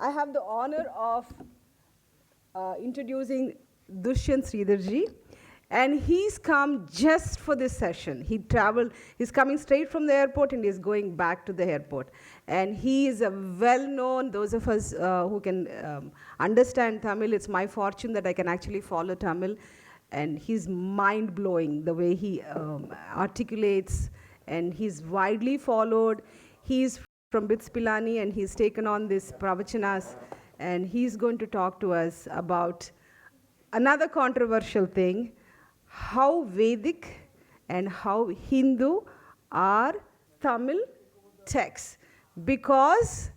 I have the honor of introducing Dushyant Sridhar, and he's come just for this session. He's coming straight from the airport and he's going back to the airport. And he is a well-known, those of us who can understand Tamil, it's my fortune that I can actually follow Tamil. And he's mind-blowing the way he articulates, and he's widely followed. He's from Bits Pilani and he's taken on this pravachanas, and he's going to talk to us about another controversial thing, how Vedic and how Hindu are Tamil texts. Because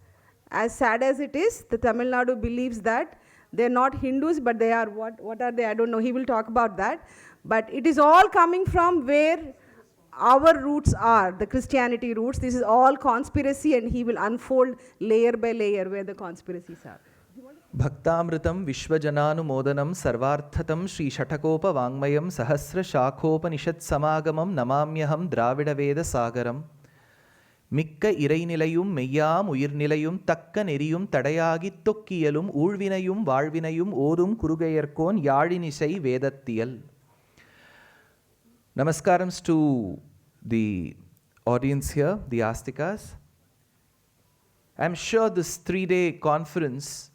as sad as it is, the Tamil Nadu believes that they're not Hindus, but they are, what are they? I don't know. He will talk about that. But it is all coming from where our roots are, the Christianity roots. This is all conspiracy, and he will unfold layer by layer where the conspiracies are. Bhaktamritam Vishwajananu Modanam Sarvarthatam Shri Shatakopa Vangmayam Sahasra Shakhopanishad Samagamam Namamyaham Dravida Veda Sagaram Mikka Irainilayum Meyyam Uyirnilayum Takka Neriyum Tadayagi Tokkiyalum Ulvinayum Valvinayum Odum Kurugayarkon Yadinisai Vedattiyal. Namaskarams to the audience here, the Astikas. I'm sure this 3-day conference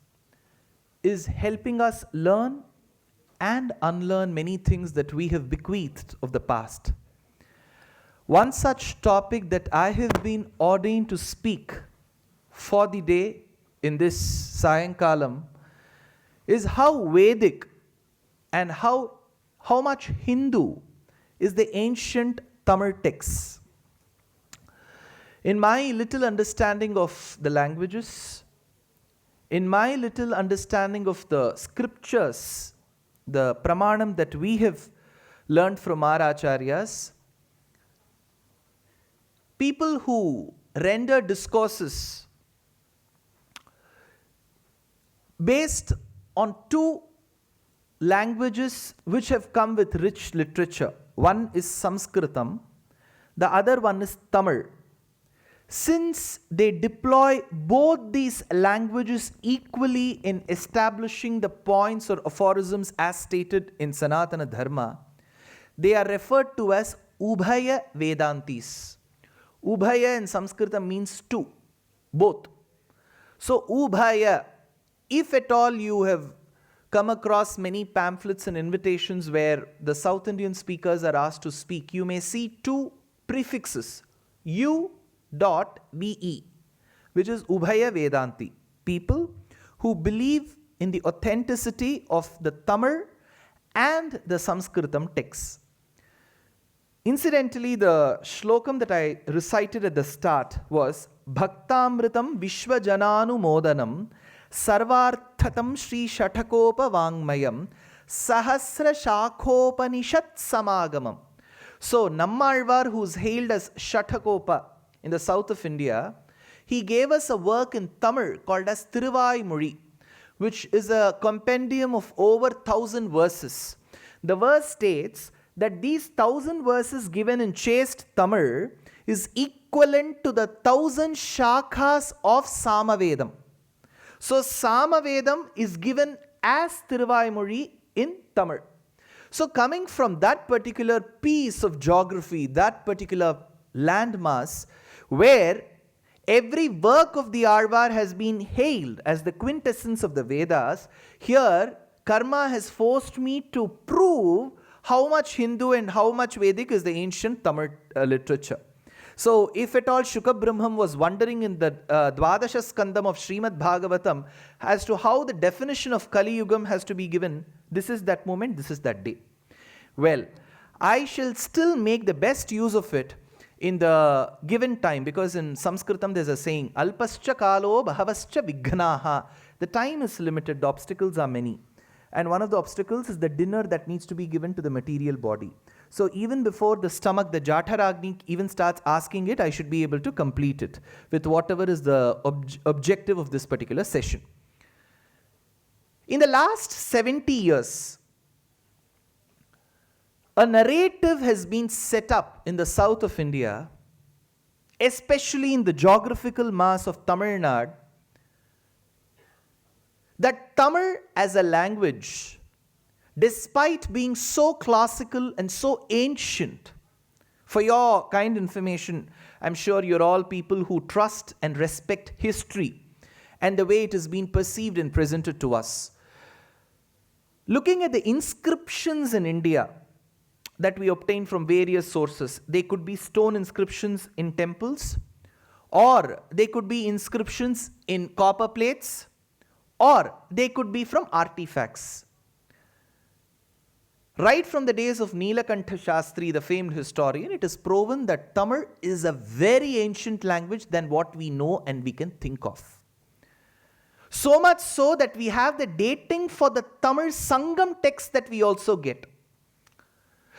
is helping us learn and unlearn many things that we have bequeathed of the past. One such topic that I have been ordained to speak for the day in this Sayankalam is how Vedic and how much Hindu is the ancient Tamil texts. In my little understanding of the languages, in my little understanding of the scriptures, the pramanam that we have learned from our acharyas, people who render discourses based on two languages which have come with rich literature. One is Sanskritam, the other one is Tamil. Since they deploy both these languages equally in establishing the points or aphorisms as stated in Sanatana Dharma, they are referred to as Ubhaya Vedantis. Ubhaya in Sanskritam means two, both. So Ubhaya, if at all you have come across many pamphlets and invitations where the South Indian speakers are asked to speak, you may see two prefixes, U.be, which is Ubhaya Vedanti, people who believe in the authenticity of the Tamil and the Sanskritam texts. Incidentally, the shlokam that I recited at the start was Bhaktamritam Vishwajananu Modanam Sarvarthatam Shri Shatakopa Vangmayam Sahasra Shakhopanishad Samagamam. So Namma Alwar, who is hailed as Shatakopa in the south of India, he gave us a work in Tamil called as Thiruvaymuzhi, which is a compendium of over 1,000 verses. The verse states that these 1,000 verses given in chaste Tamil is equivalent to the 1,000 shakhas of Samavedam. So Samavedam is given as Thiruvaymuzhi in Tamil. So coming from that particular piece of geography, that particular landmass, where every work of the Alvar has been hailed as the quintessence of the Vedas, here karma has forced me to prove how much Hindu and how much Vedic is the ancient Tamil literature. So if at all Shukha Brahman was wondering in the Dvadasha Skandam of Srimad Bhagavatam as to how the definition of Kali Yugam has to be given, this is that moment, this is that day. Well, I shall still make the best use of it in the given time, because in Sanskritam there's a saying, Alpascha kalo bhavascha vighnaha. The time is limited, the obstacles are many. And one of the obstacles is the dinner that needs to be given to the material body. So even before the stomach, the Jatharagni even starts asking it, I should be able to complete it with whatever is the objective of this particular session. In the last 70 years, a narrative has been set up in the south of India, especially in the geographical mass of Tamil Nadu, that Tamil as a language, despite being so classical and so ancient, for your kind information, I'm sure you're all people who trust and respect history and the way it has been perceived and presented to us. Looking at the inscriptions in India that we obtain from various sources, they could be stone inscriptions in temples, or they could be inscriptions in copper plates, or they could be from artifacts. Right from the days of Nilakantha Shastri, the famed historian, it is proven that Tamil is a very ancient language than what we know and we can think of. So much so that we have the dating for the Tamil Sangam text that we also get.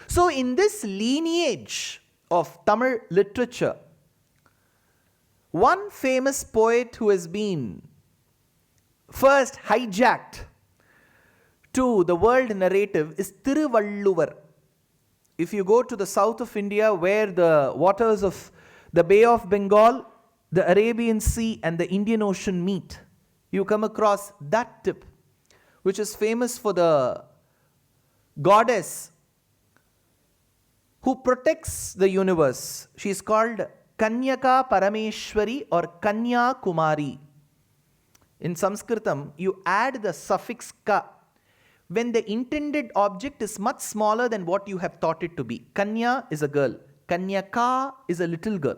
So in this lineage of Tamil literature, one famous poet who has been first hijacked to the world narrative is Thiruvalluvar. If you go to the south of India, where the waters of the Bay of Bengal, the Arabian Sea and the Indian Ocean meet, you come across that tip, which is famous for the goddess who protects the universe. She is called Kanyaka Parameshwari or Kanya Kumari. In Sanskritam, you add the suffix ka when the intended object is much smaller than what you have thought it to be. Kanya is a girl. Kanyaka is a little girl.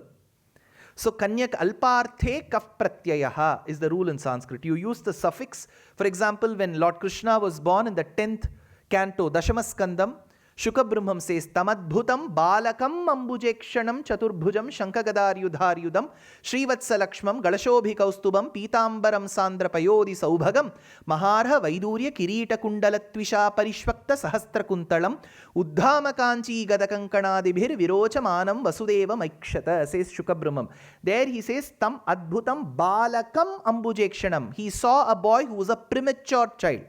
So Kanyak alparthe kaf pratyayaha is the rule in Sanskrit. You use the suffix. For example, when Lord Krishna was born in the 10th canto, Dashamaskandam, Shukabrahmam says, Tamadbhutam balakam ambujekshanam chaturbhujam shankagadaryudharyudam Srivatsalakshmam galashobhikaustubam pitambaram sandrapayodi saubhagam maharha vaidurya kirita kundalatvisha parishvakta sahastrakuntalam uddhamakanchi gadakankanadibhir virochamanam vasudeva maikshata, says Shukabrahmam. There he says, Tam adbhutam balakam ambujekshanam. He saw a boy who was a premature child.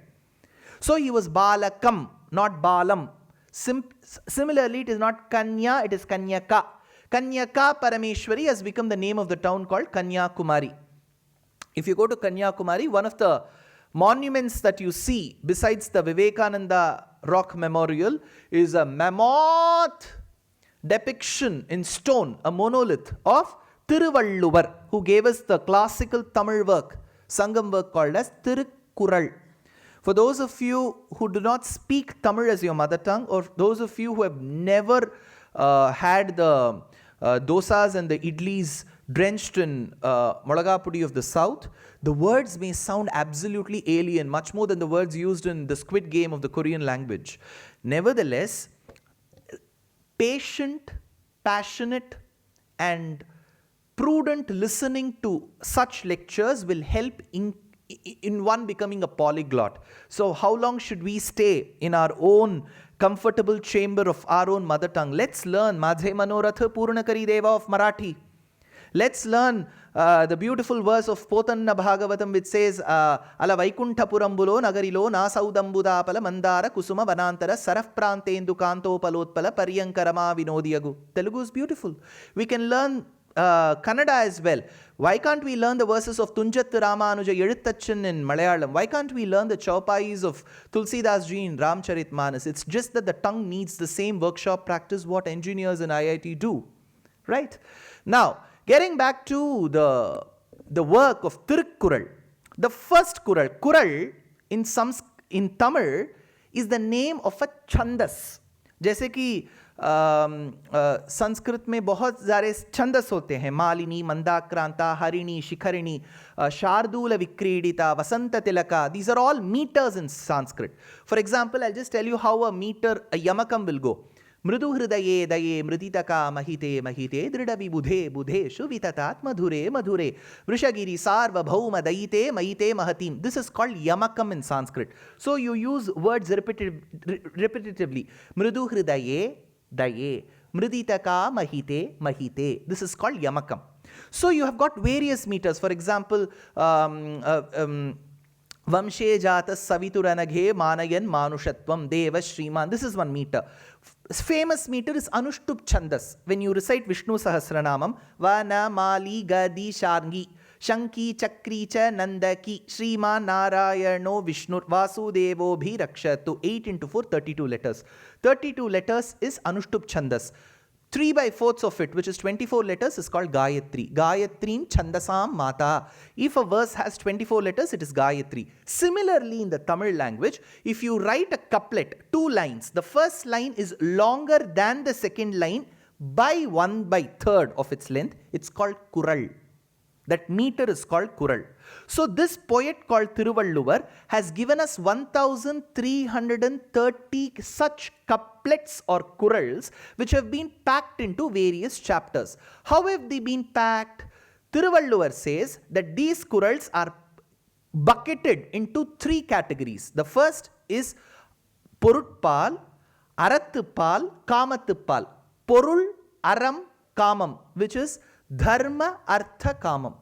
So he was balakam, not balam. Similarly, it is not Kanya, it is Kanyaka. Kanyaka Parameshwari has become the name of the town called Kanyakumari. If you go to Kanyakumari, one of the monuments that you see besides the Vivekananda Rock Memorial is a mammoth depiction in stone, a monolith of Thiruvalluvar, who gave us the classical Tamil work, Sangam work called as Thirukkural. For those of you who do not speak Tamil as your mother tongue, or those of you who have never had the dosas and the idlis drenched in molagapudi of the south, the words may sound absolutely alien, much more than the words used in the Squid Game of the Korean language. Nevertheless, patient, passionate, and prudent listening to such lectures will help in one becoming a polyglot. So how long should we stay in our own comfortable chamber of our own mother tongue? Let's learn Madhe Manoratha Purnakari Deva of Marathi. Let's learn the beautiful verse of Potanna Bhagavatam which says Ala Vaikunthapurambulo Nagarilo Nasaudambudapala Mandara Kusuma Vanantara Saraf Prantendu Kanto Palotpala Paryankarama Vinodiyagu. Telugu is beautiful. We can learn Kannada as well. Why can't we learn the verses of Tunjat Ramanuja Yedutachan in Malayalam? Why can't we learn the Chaupais of Tulsidas ji in Ramcharitmanas? It's just that the tongue needs the same workshop practice what engineers in IIT do. Right? Now, getting back to the work of Thirukkural. The first Kural in Tamil is the name of a Chandas. जैसे कि संस्कृत में बहुत सारे छंदस होते हैं, मालिनी, मंदाक्रांता, हरिणी, शिखरिणी, शार्दूल विक्रीडिता, वसंत Tilka. These are all meters in Sanskrit. For example, I'll just tell you how a meter, a yamakam will go. Mridu hridaye daye mriditaka mahite mahite drida vibudhe budheshu vitatat madhure madhure vrishagiri sarva bhauma daite maite mahatim. This is called yamakam in Sanskrit. So you use words repetitively. Mridu hridaye daye mriditaka mahite mahite. This is called yamakam. So you have got various meters. For example, Vamshe jata savituranaghe manayan manushatvam deva shriman. This is one meter. Famous meter is Anushtup Chandas. When you recite Vishnu Sahasranamam, Vana Mali Gadi Sharngi, Shanki Chakri cha Nandaki Shriman Narayano Vishnu Vasudevo Bhi Rakshatu. 8 into 4, 32 letters. 32 letters is Anushtup Chandas. 3/4 of it, which is 24 letters, is called Gayatri. Gayatrim Chandasam Mata. If a verse has 24 letters, it is Gayatri. Similarly, in the Tamil language, if you write a couplet, 2 lines, the first line is longer than the second line by 1/3 of its length, it's called Kural. That meter is called Kural. So this poet called Thiruvalluvar has given us 1330 such couplets or kurals which have been packed into various chapters. How have they been packed? Thiruvalluvar says that these kurals are bucketed into 3 categories. The first is Porutpal, Arathupal, Kamatupal. Porul, Aram, Kamam, which is Dharma, Artha, Kamam.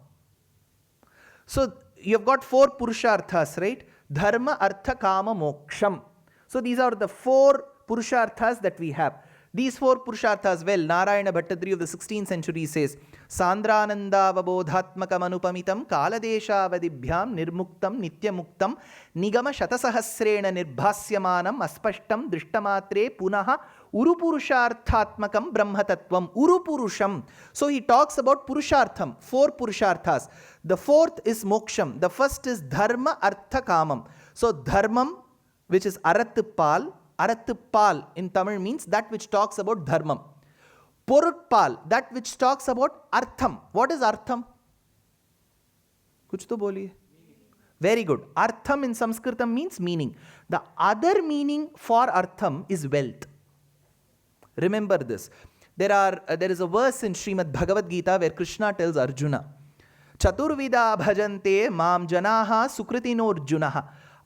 So you've got 4 Purusharthas, right? Dharma, Artha, Kama, Moksham. So these are the 4 Purusharthas that we have. These 4 Purusharthas, well, Narayana Bhattadri of the 16th century says, Sandrananda Vabodhatmakam Anupamitam Kaladeshavadibhyam Nirmuktam Nityamuktam Nigama Shatasahasrena Nirbhasyamanam Aspashtam Drishtamatre Punaha Urupurusharthatmakam Brahmatattvam Urupurusham. So he talks about Purushartham, 4 Purusharthas. The 4th is Moksham. The first is Dharma Artha Kamam. So Dharmam, which is Arathupal. Arathupal in Tamil means that which talks about Dharmam. Porutpal, that which talks about Artham. What is Artham? Kuch to boliye. Very good. Artham in Sanskritam means meaning. The other meaning for Artham is wealth. Remember this. There is a verse in Srimad Bhagavad Gita where Krishna tells Arjuna, Chaturvida bhajante mam janaha sukritinor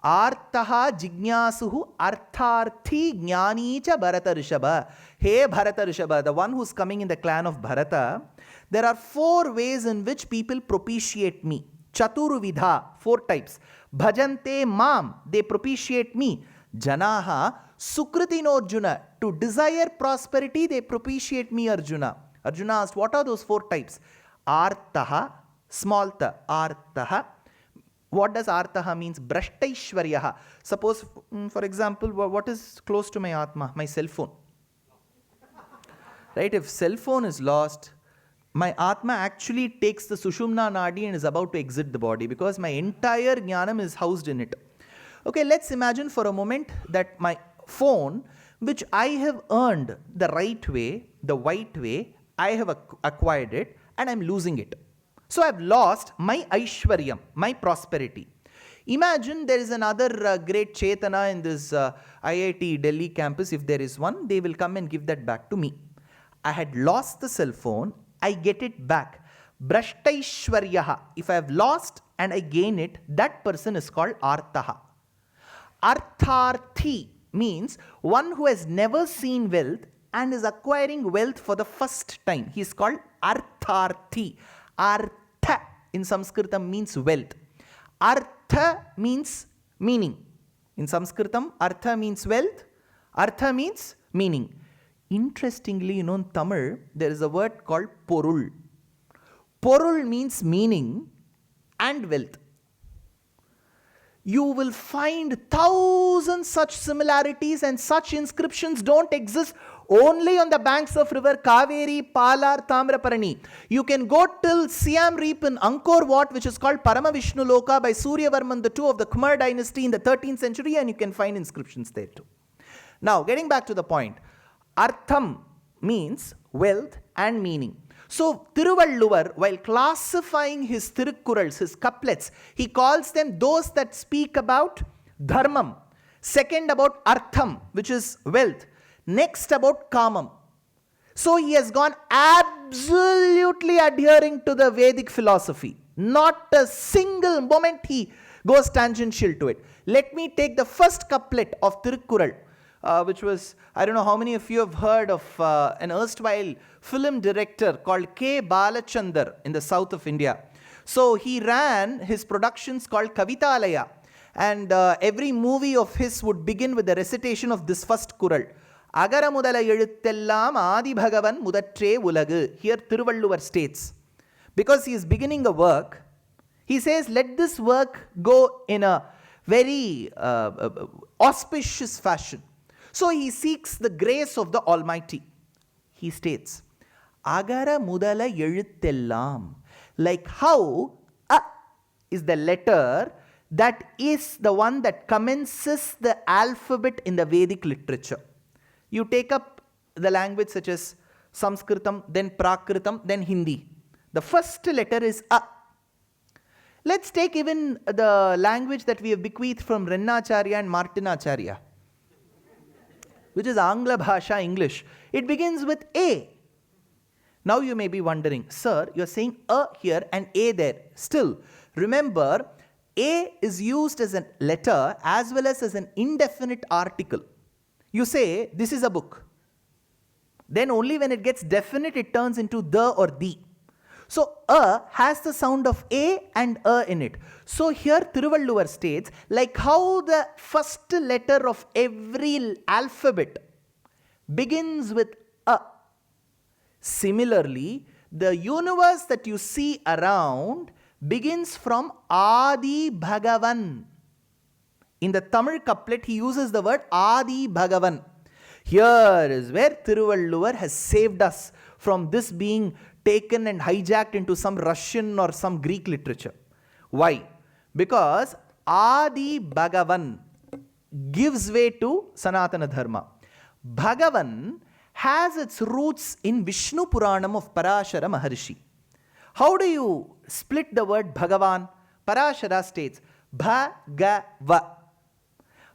Artaha jignasuhu artharthi jnani cha Bharatvarshaba. Hey Bharatvarshaba, the one who's coming in the clan of Bharata, there are 4 ways in which people propitiate me. Chaturvidha, 4 types. Bhajante mam, they propitiate me. Janaha sukritino Arjuna, to desire prosperity, they propitiate me, Arjuna. Arjuna asked, what are those 4 types? Artaha, small ta, Artaha. What does Artaha means? Brashtaishwaryaha. Suppose, for example, what is close to my Atma? My cell phone. Right? If cell phone is lost, my Atma actually takes the Sushumna Nadi and is about to exit the body because my entire Jnanam is housed in it. Okay, let's imagine for a moment that my phone, which I have earned the right way, the white way, I have acquired it and I'm losing it. So I've lost my Aishwaryam, my prosperity. Imagine there is another great Chetana in this IIT Delhi campus. If there is one, they will come and give that back to me. I had lost the cell phone, I get it back. Brashtaishwaryaha. If I have lost and I gain it, that person is called Artaha. Artharthi means one who has never seen wealth and is acquiring wealth for the first time. He is called Artharthi. Artha in Sanskritam means wealth. Artha means meaning. In Sanskritam, Artha means wealth. Artha means meaning. Interestingly, in Tamil, there is a word called Porul. Porul means meaning and wealth. You will find 1,000 such similarities, and such inscriptions don't exist only on the banks of river Kaveri, Palar, Tamraparani. You can go till Siam Reap in Angkor Wat, which is called Parama Vishnu Loka by Suryavarman II of the Kumar dynasty in the 13th century, and you can find inscriptions there too. Now, getting back to the point, Artham means wealth and meaning. So, Thiruvalluvar, while classifying his Thirukkurals, his couplets, he calls them those that speak about Dharmam. Second, about Artham, which is wealth. Next, about Kamam. So, he has gone absolutely adhering to the Vedic philosophy. Not a single moment he goes tangential to it. Let me take the first couplet of Thirukkural, which was, I don't know how many of you have heard of an erstwhile film director called K. Balachandar in the south of India. So he ran his productions called Kavitalaya, and every movie of his would begin with the recitation of this first Kural. Agara mudala ezhuttellam Adi Bhagavan Mudatre Ulagu. Here Thiruvalluvar states, because he is beginning a work, He says, let this work go in a very auspicious fashion. So he seeks the grace of the Almighty. He states, Agara mudala ezhuttellam. Like how A is the letter that is the one that commences the alphabet in the Vedic literature. You take up the language such as Sanskritam, then Prakritam, then Hindi. The first letter is A. Let's take even the language that we have bequeathed from Rennacharya and Martinacharya, which is Angla Bhasha English. It begins with A. Now you may be wondering, sir, you are saying A here and A there. Still, remember, A is used as a letter as well as an indefinite article. You say, this is a book. Then only when it gets definite, it turns into the or the. So, A has the sound of A and A in it. So, here Thiruvalluvar states, like how the first letter of every alphabet begins with A. Similarly, the universe that you see around begins from Adi Bhagavan. In the Tamil couplet, he uses the word Adi Bhagavan. Here is where Thiruvalluvar has saved us from this being taken and hijacked into some Russian or some Greek literature. Why? Because Adi Bhagavan gives way to Sanatana Dharma. Bhagavan has its roots in Vishnu Puranam of Parashara Maharshi. How do you split the word Bhagavan? Parashara states, Bhagava.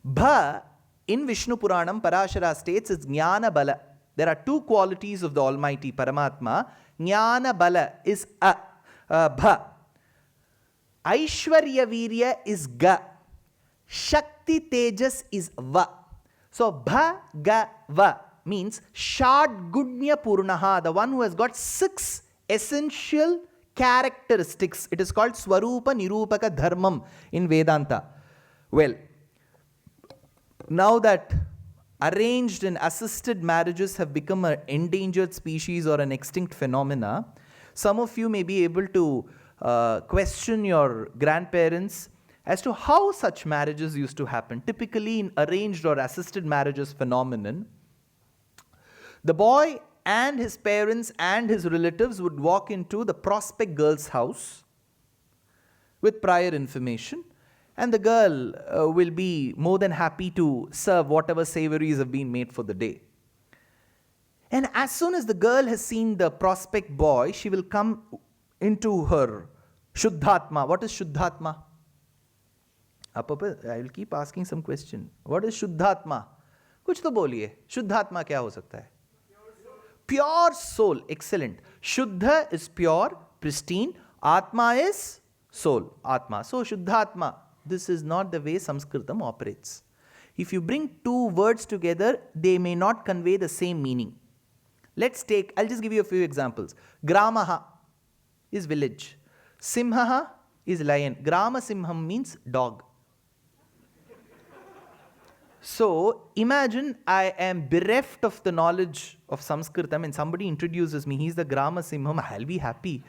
Bha in Vishnu Puranam, Parashara states is Jnana Bala. There are two qualities of the Almighty Paramatma. Jnana Bala is Bha. Aishwarya Virya is Ga. Shakti Tejas is Va. So Bhagava means Shadgunya Purnaha, the one who has got 6 essential characteristics. It is called Swarupa Nirupaka Dharmam in Vedanta. Well, now that arranged and assisted marriages have become an endangered species or an extinct phenomena, some of you may be able to question your grandparents as to how such marriages used to happen. Typically in arranged or assisted marriages phenomenon, the boy and his parents and his relatives would walk into the prospect girl's house with prior information, and the girl will be more than happy to serve whatever savories have been made for the day. And as soon as the girl has seen the prospect boy, she will come into her Shuddhatma. What is Shuddhatma? I will keep asking some question. What is Shuddhatma? कुछ तो बोलिए. Shuddhatma क्या हो सकता है? Pure soul. Excellent. Shuddha is pure, pristine. Atma is soul. Atma. So Shuddhatma. This is not the way Sanskritam operates. If you bring two words together, they may not convey the same meaning. I'll just give you a few examples. Gramaha is village. Simhaha is lion. Grama Simham means dog. So imagine I am bereft of the knowledge of Sanskritam and somebody introduces me. He's the Grama Simham. I'll be happy.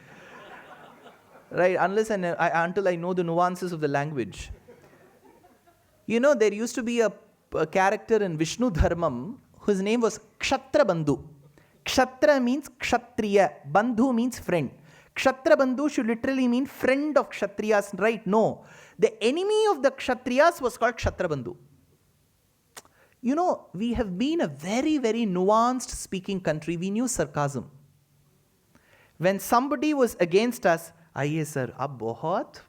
Right? Until I know the nuances of the language. You know, there used to be a character in Vishnu Dharmam whose name was Kshatra Bandhu. Kshatra means Kshatriya. Bandhu means friend. Kshatra Bandhu should literally mean friend of Kshatriyas, right? No. The enemy of the Kshatriyas was called Kshatra Bandhu. You know, we have been a very, very nuanced speaking country. We knew sarcasm. When somebody was against us, आइए sir, आप बहुत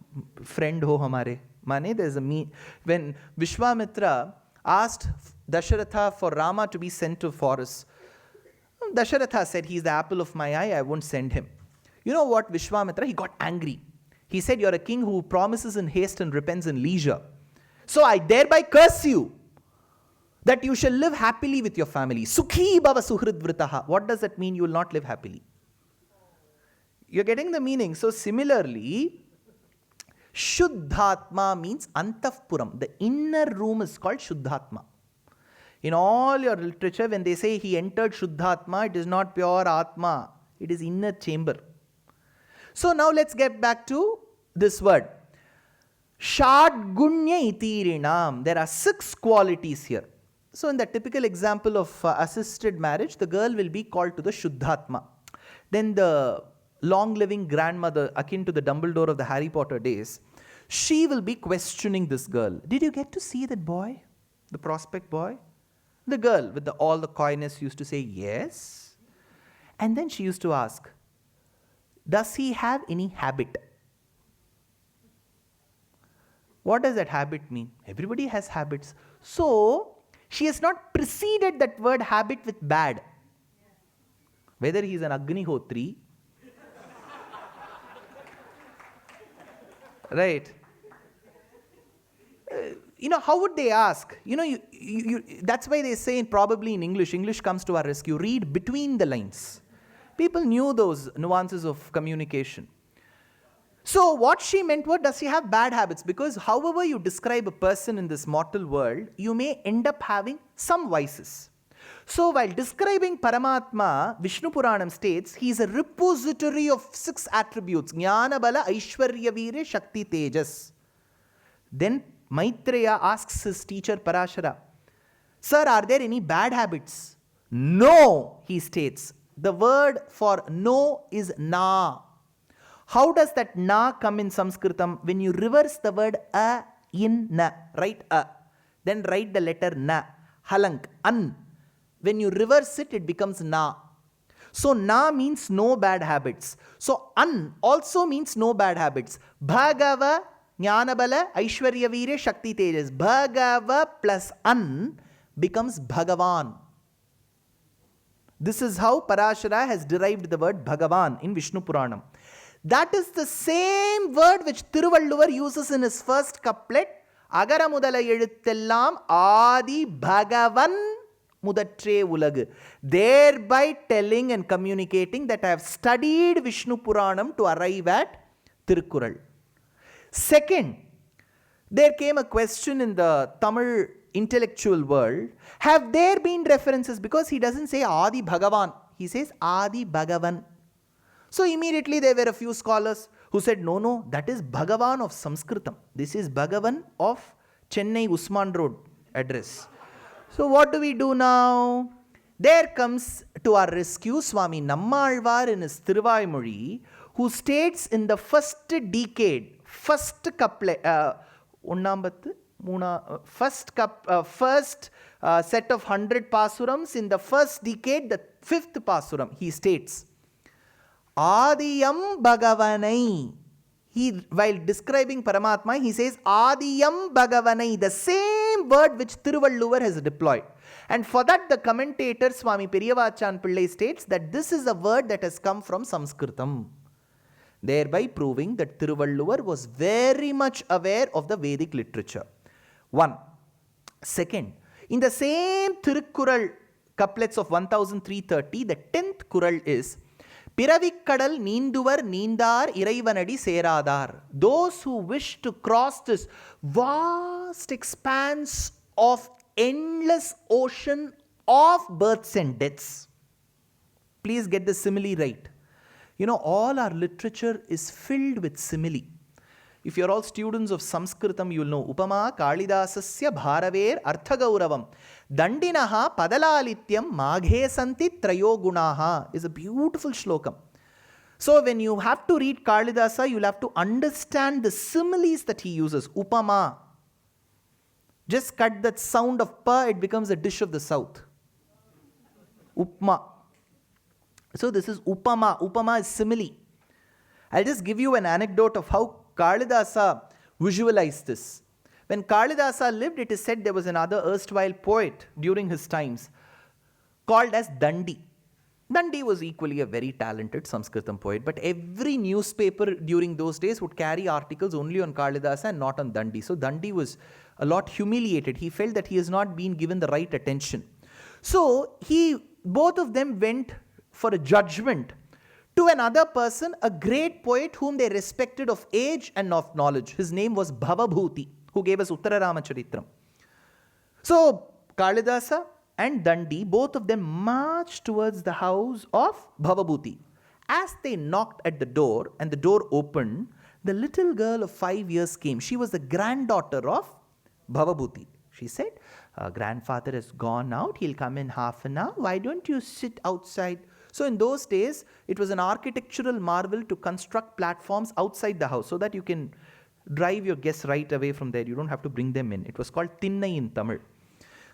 friend हो हमारे. माने there's a me. When Vishwamitra asked Dasharatha for Rama to be sent to forest, Dasharatha said, he's the apple of my eye, I won't send him. You know what, Vishwamitra, he got angry. He said, you're a king who promises in haste and repents in leisure. So I thereby curse you that you shall live happily with your family. Sukhi bhava suhridvritaha. What does that mean? You will not live happily. You're getting the meaning. So similarly, Shuddhatma means Antavpuram. The inner room is called Shuddhatma. In all your literature, when they say he entered Shuddhatma, it is not pure Atma. It is inner chamber. So now let's get back to this word. Shadgunya itirinam. There are 6 qualities here. So in the typical example of assisted marriage, the girl will be called to the Shuddhatma. Then the long-living grandmother, akin to the Dumbledore of the Harry Potter days, she will be questioning this girl. Did you get to see that boy? The prospect boy? The girl with all the coyness used to say yes. And then she used to ask, does he have any habit? What does that habit mean? Everybody has habits. So, she has not preceded that word habit with bad. Whether he is an Agnihotri, right? How would they ask? That's why they say probably in English comes to our rescue, read between the lines. People knew those nuances of communication. So what she meant was, does he have bad habits? Because however you describe a person in this mortal world, you may end up having some vices. So while describing Paramatma, Vishnu Purana states, he is a repository of 6 attributes. Jnana Bala Aishwarya Veera Shakti Tejas. Then Maitreya asks his teacher Parashara, sir, are there any bad habits? No, he states. The word for no is na. How does that na come in Sanskritam? When you reverse the word a in na, write a, then write the letter na, halank, an. When you reverse it, it becomes na. So na means no bad habits. So an also means no bad habits. Bhagava, Jnanabala, Aishwarya Veera, Shakti Tejas. Bhagava plus an becomes Bhagavan. This is how Parashara has derived the word Bhagavan in Vishnu Purana. That is the same word which Thiruvalluvar uses in his first couplet. Agara mudala ezhuthellam Adi Bhagavan Mudatre Ulagu. Thereby telling and communicating that I have studied Vishnu Puranam to arrive at Thirukkural. Second, there came a question in the Tamil intellectual world. Have there been references? Because he doesn't say Adi Bhagavan. He says Adi Bhagavan. So immediately there were a few scholars who said, no, that is Bhagavan of Sanskritam. This is Bhagavan of Chennai Usman Road address. So what do we do now? There comes to our rescue Swami Namma Alwar in his Thiruvaymuzhi, who states in the first decade, first couplet, first set of 100 pasurams in the first decade, the 5th pasuram, he states, Adiyam Bhagavanai. While describing Paramatma, he says Adiyam Bhagavanai, the same word which Thiruvalluvar has deployed. And for that, the commentator Swami Periyavachan Pillai states that this is a word that has come from Sanskritam, thereby proving that Thiruvalluvar was very much aware of the Vedic literature. One. Second, in the same Thirukkural couplets of 1330, the 10th Kural is Piravikkadal Ninduvar Nindar Iraivanadi Seradar. Those who wish to cross this vast expanse of endless ocean of births and deaths. Please get the simile right. All our literature is filled with simile. If you're all students of Sanskritam, you'll know Upama Kalidasasya Bharaver Arthagauravam Dandinaha Padalalityam Maghe Santi Trayo Gunaha is a beautiful shlokam. So when you have to read Kalidasa, you'll have to understand the similes that he uses. Upama. Just cut that sound of pa, it becomes a dish of the south. Upma. So this is Upama. Upama is simile. I'll just give you an anecdote of how Kalidasa visualized this. When Kalidasa lived, it is said there was another erstwhile poet during his times called as Dandi. Dandi was equally a very talented Sanskritam poet, but every newspaper during those days would carry articles only on Kalidasa and not on Dandi. So Dandi was a lot humiliated. He felt that he has not been given the right attention. So both of them went for a judgment to another person, a great poet whom they respected of age and of knowledge. His name was Bhavabhuti, who gave us Uttara Ramacharithram. So Kalidasa and Dandi, both of them marched towards the house of Bhavabhuti. As they knocked at the door and the door opened, The little girl of 5 years came. She was the granddaughter of Bhavabhuti. She said, grandfather has gone out. He'll come in half an hour. Why don't you sit outside? So in those days, it was an architectural marvel to construct platforms outside the house so that you can drive your guests right away from there. You don't have to bring them in. It was called Thinnai in Tamil.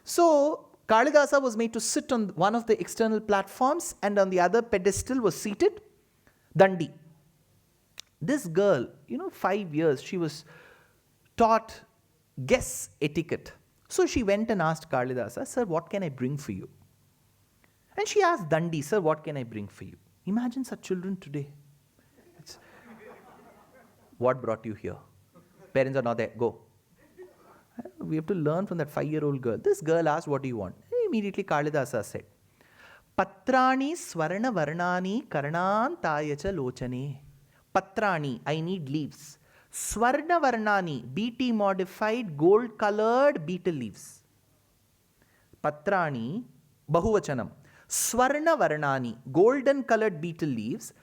So Kalidasa was made to sit on one of the external platforms, and on the other pedestal was seated Dandi. This girl, 5 years, she was taught guess etiquette. So she went and asked Kalidasa, sir, what can I bring for you? And she asked Dandi, sir, what can I bring for you? Imagine such children today. What brought you here? Parents are not there. Go. We have to learn from that 5-year-old girl. This girl asked, what do you want? Immediately Kalidasa said, Patrani swarna varnani karnantayacha lochane. Patrani, I need leaves. Swarna varnani, BT modified, gold colored beetle leaves. Patrani, bahuvachanam. Swarna varnani, golden colored beetle leaves.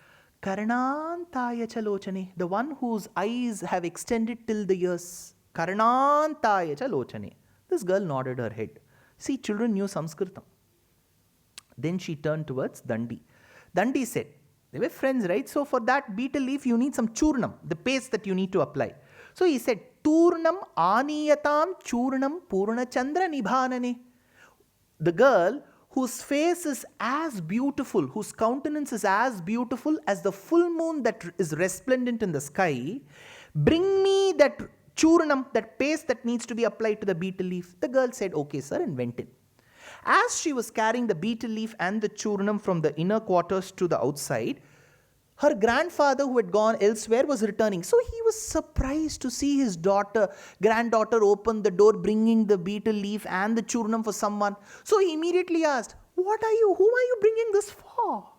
Karnantayacha lochane, the one whose eyes have extended till the ears. Karnantayacha lochane. This girl nodded her head. See, children knew Sanskritam. Then she turned towards Dandi. Dandi said, they were friends, right? So for that beetle leaf, you need some churnam, the paste that you need to apply. So he said, Turnam aniyatam churnam purnachandra nibhanane. The girl whose face is as beautiful, whose countenance is as beautiful as the full moon that is resplendent in the sky, bring me that churnam, that paste that needs to be applied to the beetle leaf. The girl said, okay, sir, and went in. As she was carrying the beetle leaf and the churnam from the inner quarters to the outside, her grandfather, who had gone elsewhere, was returning. So he was surprised to see his granddaughter open the door, bringing the beetle leaf and the churnam for someone. So he immediately asked, what are you? Whom are you bringing this for?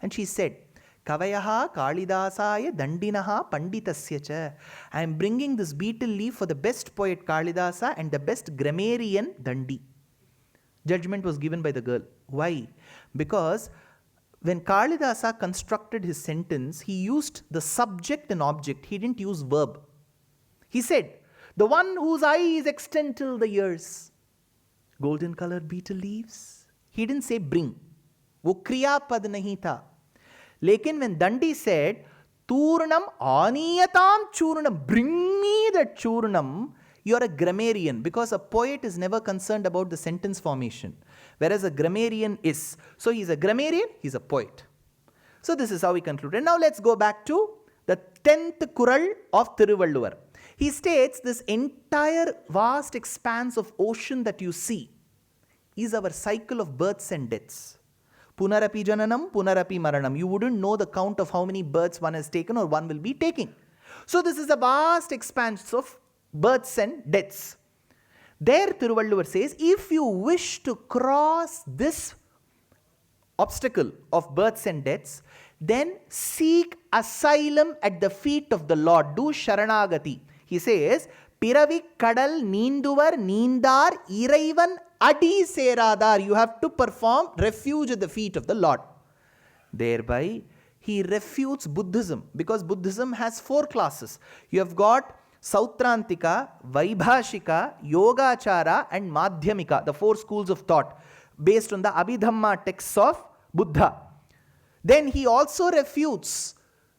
And she said, Kavayaha Kalidasaya Dandinaha Panditasya cha. I am bringing this beetle leaf for the best poet Kalidasa and the best grammarian Dandi. Judgment was given by the girl. Why? Because when Kalidasa constructed his sentence, he used the subject and object. He didn't use verb. He said, the one whose eyes extend till the ears. Golden colored beetle leaves. He didn't say bring. Wo kriya pad nahi tha. Lekin when Dandi said, Turnam aniyatam churnam, bring me that churnam, you are a grammarian, because a poet is never concerned about the sentence formation, whereas a grammarian is. So he is a grammarian, he is a poet. So this is how we concluded. Now let's go back to the 10th Kural of Thiruvalluvar. He states this entire vast expanse of ocean that you see is our cycle of births and deaths. Punarapi jananam, punarapi maranam. You wouldn't know the count of how many births one has taken or one will be taking. So this is a vast expanse of births and deaths. There Thiruvalluvar says, if you wish to cross this obstacle of births and deaths, then seek asylum at the feet of the Lord. Do Sharanagati. He says, Piravi kadal ninduvar nindar iraivan adi seradar. You have to perform refuge at the feet of the Lord. Thereby, he refutes Buddhism, because Buddhism has 4 classes. You have got Sautrantika, Vaibhashika, Yogachara and Madhyamika, the 4 schools of thought based on the Abhidhamma texts of Buddha. Then he also refutes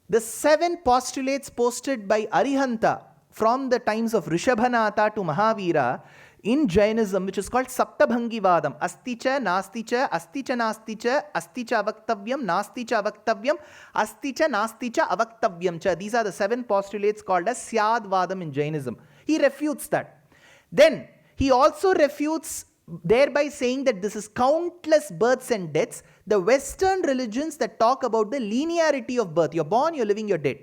the 7 postulates posted by Arihanta from the times of Rishabhanatha to Mahavira in Jainism, which is called Saptabhangivadam. Asticha, Nasticha, Asticha, Nasticha, Asticha Avaktavyam, Nasticha Avaktavyam, Asticha, Nasticha Avaktavyam cha. These are the 7 postulates called as Syadvadam in Jainism. He refutes that. Then he also refutes, thereby saying that this is countless births and deaths, the Western religions that talk about the linearity of birth. You're born, you're living, you're dead.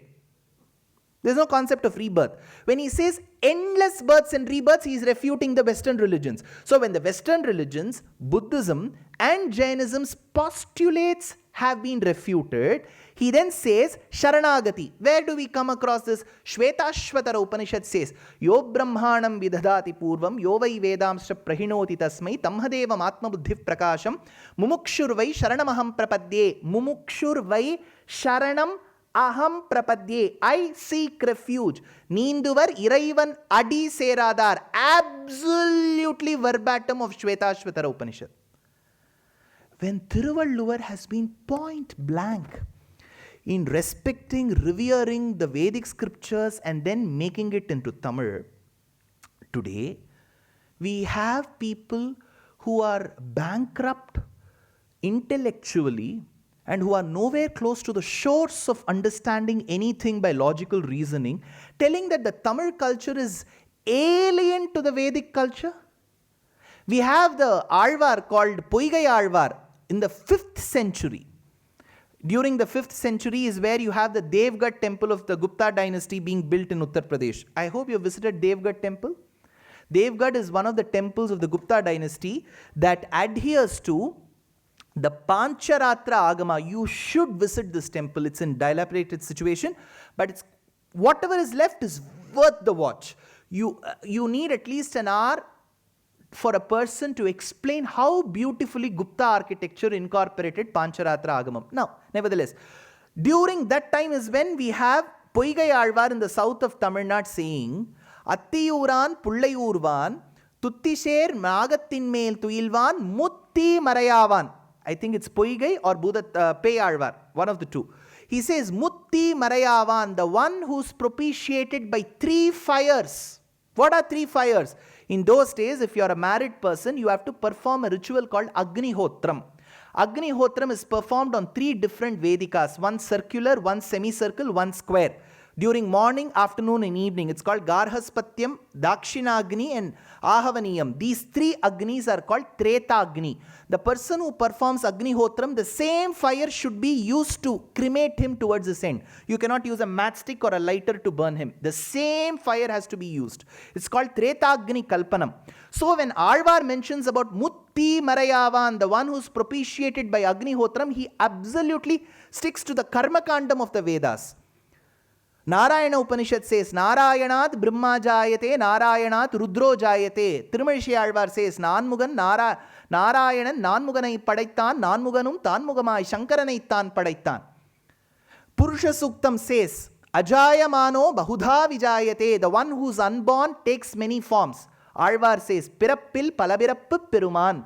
There's no concept of rebirth. When he says endless births and rebirths, he is refuting the Western religions. So when the Western religions, Buddhism and Jainism's postulates have been refuted, he then says Sharanagati. Where do we come across this? Shvetashvatara Upanishad says, Yo Brahmanam vidhadati purvam, yo vai vedamscha prahinoti tasmai, tamhadevam atmabuddhiv prakasham, mumukshur vai sharanamaham prapadye. Mumukshur vai sharanam Aham prapadye, I seek refuge. Neenduvar iraivan adi seradar. Absolutely verbatim of Shvetashvatara Upanishad. When Thiruvalluvar has been point blank in respecting, revering the Vedic scriptures and then making it into Tamil, today we have people who are bankrupt intellectually and who are nowhere close to the shores of understanding anything by logical reasoning, telling that the Tamil culture is alien to the Vedic culture. We have the Alvar called Poigai Alvar in the 5th century. During the 5th century is where you have the Devghat temple of the Gupta dynasty being built in Uttar Pradesh. I hope you have visited Devghat temple. Devghat is one of the temples of the Gupta dynasty that adheres to the Pancharatra Agama. You should visit this temple. It's in dilapidated situation, but it's whatever is left is worth the watch. You need at least an hour for a person to explain how beautifully Gupta architecture incorporated Pancharatra Agamam. Now, nevertheless, during that time is when we have Poigai Alvar in the south of Tamil Nadu saying, Attiyuran Pullayurvan, Tuttisher Magathin Mel Tuilvan, Mutti Marayavan. I think it's Poigai or Pei Alvar, one of the two. He says, Mutti Marayavan, the one who's propitiated by 3 fires. What are 3 fires? In those days, if you are a married person, you have to perform a ritual called Agnihotram. Agnihotram is performed on 3 different Vedikas, one circular, one semicircle, one square. During morning, afternoon and evening. It's called Garhaspatyam, Dakshinagni and Ahavaniyam. These 3 Agnis are called Treta Agni. The person who performs Agnihotram, the same fire should be used to cremate him towards his end. You cannot use a matchstick or a lighter to burn him. The same fire has to be used. It's called Treta Agni Kalpanam. So when Alvar mentions about Mutti Marayavan, the one who's propitiated by Agnihotram, he absolutely sticks to the Karma Kandam of the Vedas. Narayana Upanishad says, Narayanat Brahma Jayate, Narayanat Rudro Jayate. Tirumazhi Alvar says, Nanmugan Narayanan Nanmuganai Padaittan, Nanmuganum Tanmugamai Shankaranaitan Padaittan. Purusha Suktam says, Ajayamano Bahudha Vijayate, the one who's unborn takes many forms. Alvar says, Pirappil Palabirappu Peruman.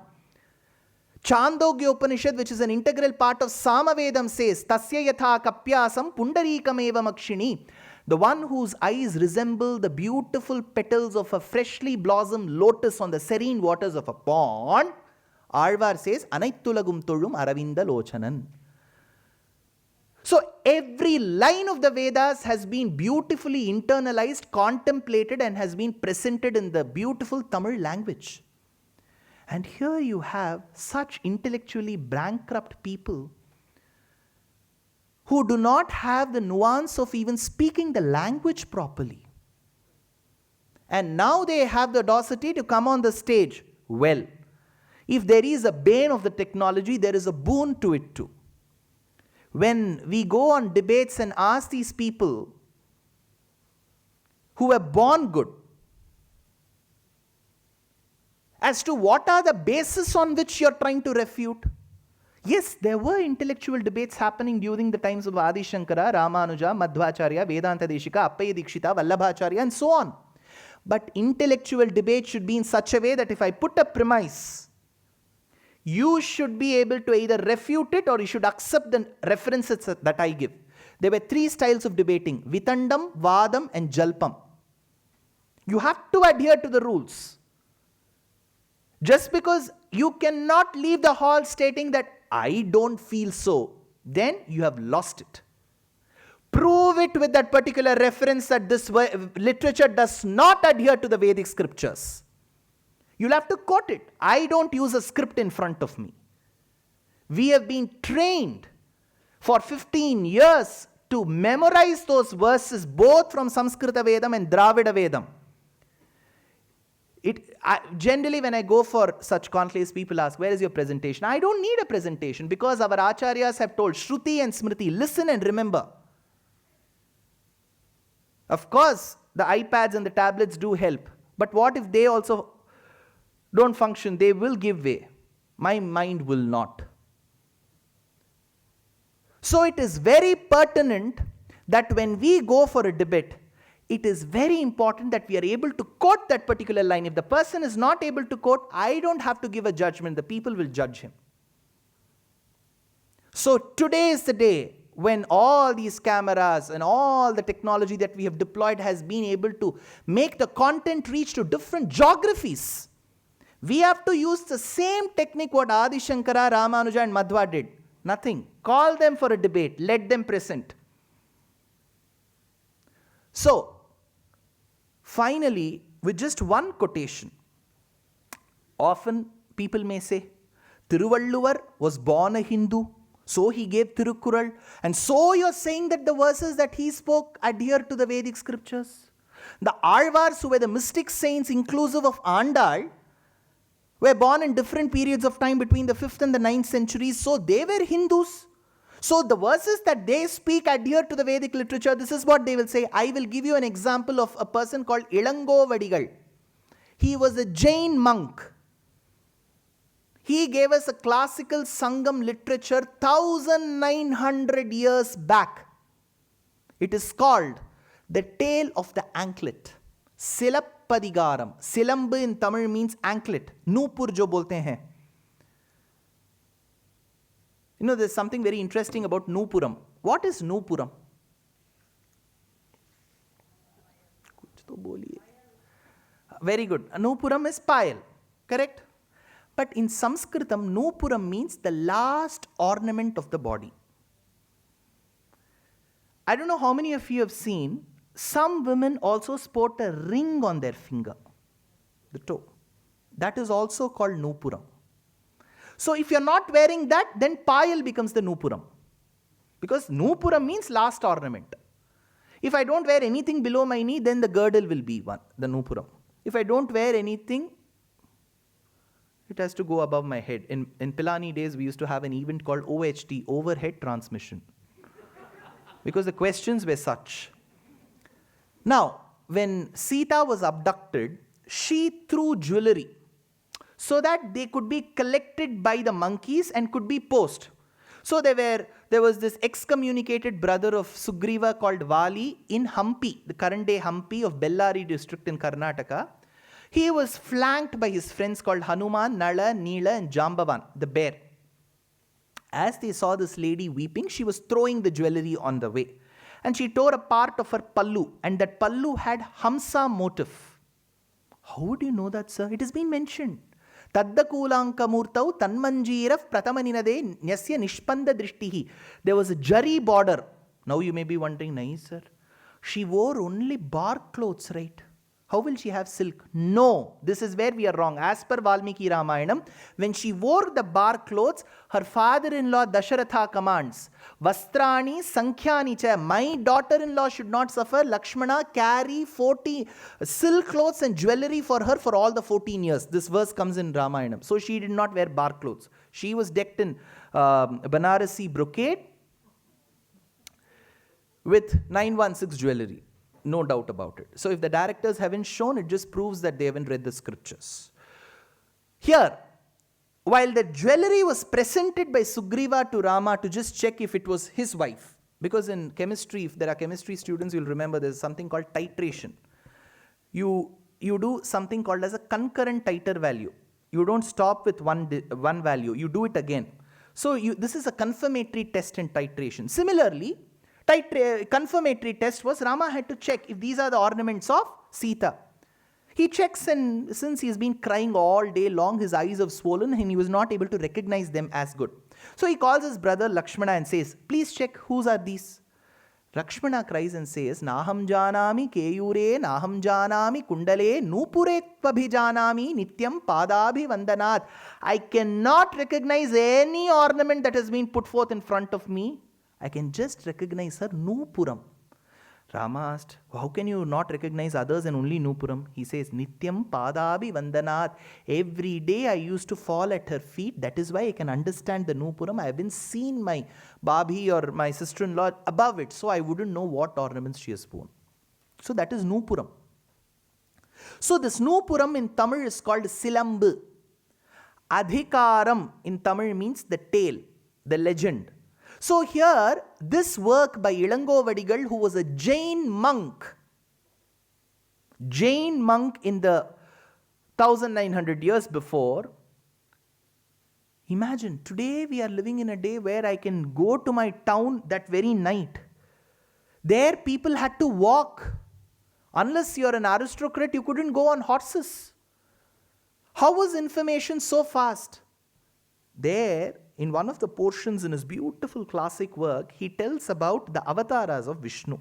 Chandogya Upanishad, which is an integral part of Samavedam, says, Tasya yatha kapyasam pundarikam eva makshini. The one whose eyes resemble the beautiful petals of a freshly blossomed lotus on the serene waters of a pond. Alvar says, Anaitulagum tolum aravinda lochanan. So every line of the Vedas has been beautifully internalized, contemplated, and has been presented in the beautiful Tamil language. And here you have such intellectually bankrupt people who do not have the nuance of even speaking the language properly. And now they have the audacity to come on the stage. Well, if there is a bane of the technology, there is a boon to it too. When we go on debates and ask these people who were born good, as to what are the basis on which you are trying to refute. Yes, there were intellectual debates happening during the times of Adi Shankara, Ramanuja, Madhvacharya, Vedanta Deshika, Appaya Dikshita, Vallabhacharya and so on. But intellectual debate should be in such a way that if I put a premise, you should be able to either refute it or you should accept the references that I give. There were 3 styles of debating, Vitandam, Vadam and Jalpam. You have to adhere to the rules. Just because you cannot leave the hall stating that I don't feel so, then you have lost it. Prove it with that particular reference that this literature does not adhere to the Vedic scriptures. You'll have to quote it. I don't use a script in front of me. We have been trained for 15 years to memorize those verses both from Sanskrita Vedam and Dravida Vedam. Generally, when I go for such conclaves, people ask, where is your presentation? I don't need a presentation because our acharyas have told Shruti and Smriti, listen and remember. Of course, the iPads and the tablets do help. But what if they also don't function? They will give way. My mind will not. So it is very pertinent that when we go for a debate, it is very important that we are able to quote that particular line. If the person is not able to quote, I don't have to give a judgment. The people will judge him. So today is the day when all these cameras and all the technology that we have deployed has been able to make the content reach to different geographies. We have to use the same technique what Adi Shankara, Ramanuja and Madhva did. Nothing. Call them for a debate. Let them present. So, finally, with just one quotation, often people may say, Thiruvalluvar was born a Hindu, so he gave Thirukkural, and so you're saying that the verses that he spoke adhere to the Vedic scriptures. The Alvars, who were the mystic saints inclusive of Andal, were born in different periods of time between the 5th and the 9th centuries, so they were Hindus. So the verses that they speak adhere to the Vedic literature. This is what they will say. I will give you an example of a person called Ilango Vadigal. He was a Jain monk. He gave us a classical Sangam literature 1900 years back. It is called The Tale of the Anklet. Silappadigaram. Silambu in Tamil means anklet. Nupur jo bolte hain. You know, there's something very interesting about Nupuram. What is Nupuram? Very good. Nupuram is pile. Correct? But in Sanskritam, Nupuram means the last ornament of the body. I don't know how many of you have seen, some women also sport a ring on their finger, the toe. That is also called Nupuram. So if you're not wearing that, then payal becomes the Nupuram. Because Nupuram means last ornament. If I don't wear anything below my knee, then the girdle will be one, the Nupuram. If I don't wear anything, it has to go above my head. In Pilani days, we used to have an event called OHT, Overhead Transmission. Because the questions were such. Now, when Sita was abducted, she threw jewelry so that they could be collected by the monkeys and could be posed. So there was this excommunicated brother of Sugriva called Vali in Hampi, the current day Hampi of Bellary district in Karnataka. He was flanked by his friends called Hanuman, Nala, Neela and Jambavan, the bear. As they saw this lady weeping, she was throwing the jewelry on the way. And she tore a part of her pallu, and that pallu had Hamsa motif. How would you know that, sir? It has been mentioned. Taddakulankamurtau tanmanjirav pratamaninade nyasya nishpanda drishtihi. There was a jari border. Now you may be wondering, nice, sir. She wore only bark clothes, right? How will she have silk? No, this is where we are wrong. As per Valmiki Ramayanam, when she wore the bark clothes, her father-in-law Dasharatha commands, Vastrani Sankhyaani cha, my daughter-in-law should not suffer. Lakshmana, carry 40 silk clothes and jewelry for her for all the 14 years. This verse comes in Ramayanam. So she did not wear bark clothes. She was decked in Banarasi brocade with 916 jewelry. No doubt about it. So if the directors haven't shown, it just proves that they haven't read the scriptures. Here, while the jewelry was presented by Sugriva to Rama to just check if it was his wife, because in chemistry, if there are chemistry students, you'll remember there's something called titration. You do something called as a concurrent titer value. You don't stop with one value. You do it again. So this is a confirmatory test in titration. Similarly, confirmatory test was Rama had to check if these are the ornaments of Sita. He checks, and since he's been crying all day long, his eyes have swollen and he was not able to recognize them as good. So he calls his brother Lakshmana and says, please check whose are these. Lakshmana cries and says, Naham janami keyure, Naham janami kundale, nupure tvabhijanami nityam padabhi vandanat. I cannot recognize any ornament that has been put forth in front of me. I can just recognize her Nupuram. Rama asked, how can you not recognize others and only Nupuram? He says, Nityam Padabi Vandanat. Every day I used to fall at her feet. That is why I can understand the Nupuram. I haven't seen my Babhi or my sister-in-law above it, so I wouldn't know what ornaments she has worn. So that is Nupuram. So this Nupuram in Tamil is called Silambu. Adhikaram in Tamil means the tale, the legend. So here, this work by Ilangovadigal, who was a Jain monk in the 1900 years before. Imagine, today we are living in a day where I can go to my town that very night. There people had to walk. Unless you're an aristocrat, you couldn't go on horses. How was information so fast? There, in one of the portions in his beautiful classic work, he tells about the avatars of Vishnu,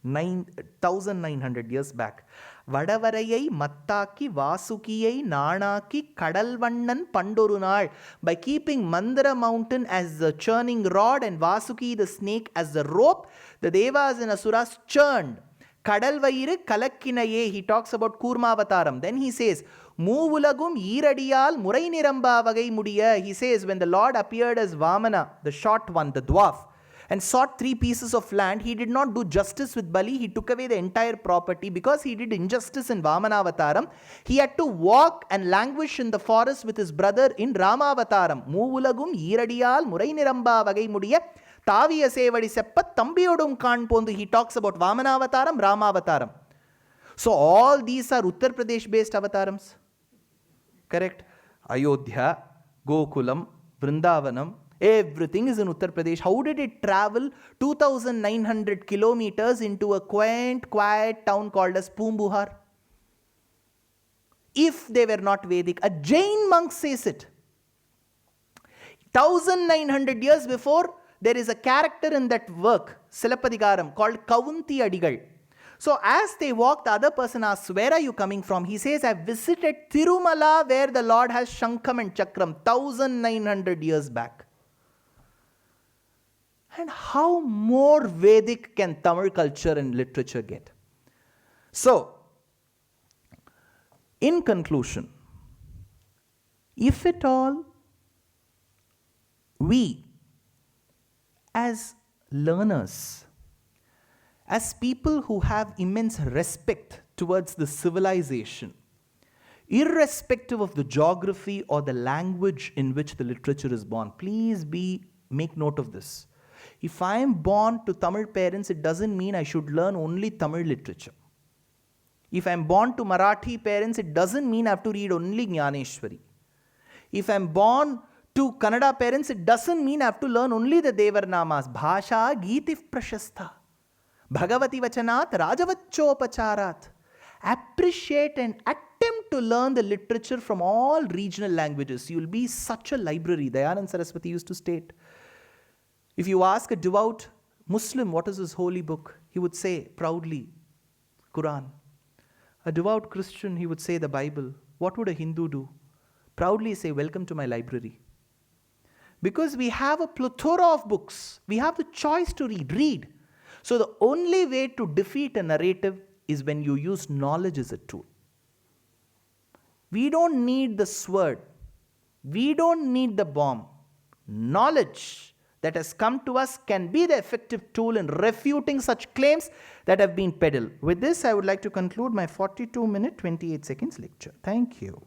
1900 years back. Vadavarayai mattaki vasukiyai nanaki kadalvannan pandorunal. By keeping Mandara mountain as the churning rod and Vasuki the snake as the rope, the Devas and Asuras churned. Kadalvairu kalakkinaye, he talks about Kurmavataram. Then he says, Moovulagum Iradiyal Murai Niramba Vagai Mudiya. He says, when the Lord appeared as Vamana, the short one, the dwarf, and sought 3 pieces of land, he did not do justice with Bali. He took away the entire property because he did injustice in Vamanavataram. He had to walk and languish in the forest with his brother in Ramavataram. Moovulagum Iradiyal Murai Niramba Vagai Mudiya. Taviya Sevadi Seppa Tambiyodum Kan Pondu. He talks about Vamanavataram, Ramavataram. So all these are Uttar Pradesh based avatarams. Correct? Ayodhya, Gokulam, Vrindavanam, everything is in Uttar Pradesh. How did it travel 2,900 kilometers into a quaint, quiet town called as Poombuhar? If they were not Vedic, a Jain monk says it. 1,900 years before, there is a character in that work, Silappadigaram, called Kavunti Adigal. So as they walk, the other person asks, where are you coming from? He says, I visited Tirumala, where the Lord has Shankam and Chakram, 1,900 years back. And how more Vedic can Tamil culture and literature get? So, in conclusion, if at all we as learners, as people who have immense respect towards the civilization, irrespective of the geography or the language in which the literature is born, please make note of this. If I am born to Tamil parents, it doesn't mean I should learn only Tamil literature. If I am born to Marathi parents, it doesn't mean I have to read only Jnaneshwari. If I am born to Kannada parents, it doesn't mean I have to learn only the Devarnamas. Bhasha Geeti Prashastha. Bhagavati Vachanat Rajavachopacharat. Appreciate and attempt to learn the literature from all regional languages. You will be such a library. Dayanand Saraswati used to state. If you ask a devout Muslim, what is his holy book? He would say proudly, Quran. A devout Christian, he would say the Bible. What would a Hindu do? Proudly say, welcome to my library. Because we have a plethora of books. We have the choice to read. So the only way to defeat a narrative is when you use knowledge as a tool. We don't need the sword. We don't need the bomb. Knowledge that has come to us can be the effective tool in refuting such claims that have been peddled. With this, I would like to conclude my 42-minute, 28 seconds lecture. Thank you.